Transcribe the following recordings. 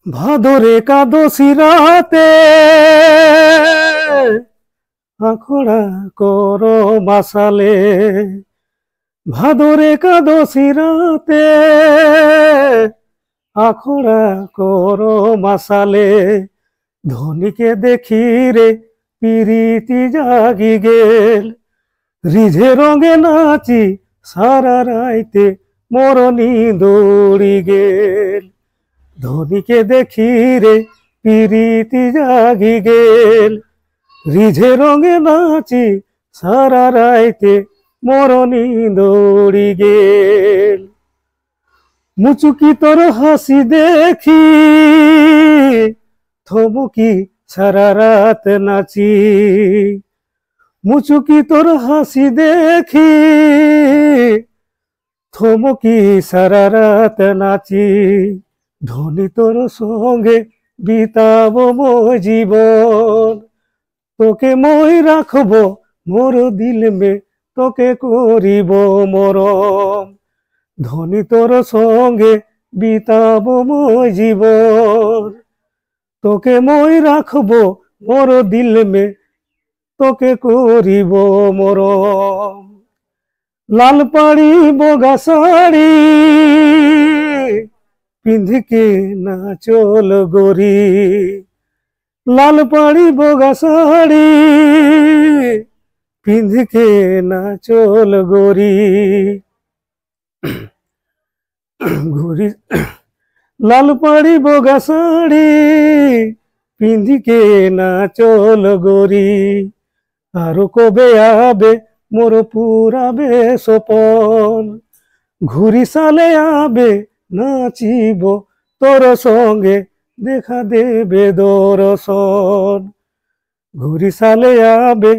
ভাদরে একাদশী রাতে আখড়া করো বাসালে, ভাদরে একাদশী রাতে আখড়া করো মাসালে। ধনীকে দেখি রে পিরিতি জাগি গেল, রিঝে রঙে নাচি সারা রাইতে মরণী দৌড়ি গেল। ধনীকে দেখি রে পিরিতি জাগি গেল, রিঝে রঙে নাচি সারা রাইতে মরণী দৌড়ি গেল। মুচুকি তোর হাসি দেখি থমকি সারা রাত নাচি, মুচুকি তোর হাসি দেখি থমকি সারা রাত নাচি। ধনী তোর সঙ্গে বিতাবো মই জীবন, তোকে মই রাখবো মোর দিল মে, তোকে করিব মরম। ধনী তোর সঙ্গে বিতাবো মই জীবন, তোকে মই রাখবো মোর দিল মে, তোকে করিব মরম। লাল পাড়ি বগা শাড়ি পিঁধিকে নাচল গোরি, লাল পাড়ি বগা শাড়ি পিঁধিকে নাচল গোরি। ঘুরি লাল পাড়ি বগা শাড়ি পিঁধিকে নাচল গোরি। আর কবে আবে মোর পুরাবে সপন, ঘুরি সালে আবে নাচিব তোর সঙ্গে, দেখা দেবে দর্শন। ঘুরি সালে আবে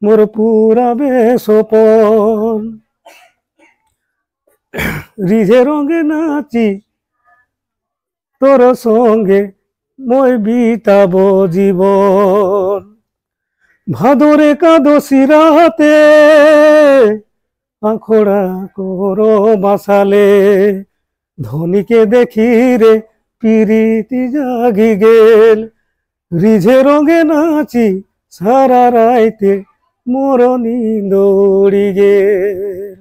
মোর পুরাবে সপন, রিঝে রঙে নাচি তোর সঙ্গে মই বিতাবো জীবন। ভাদর একাদশী রাতে আখড়া করো বাসালে, ধনীকে দেখি রে পিরিতি জাগি গেল, রিঝে রঙে নাচি সারা রাইতে মরণী দৌড়ি গেল।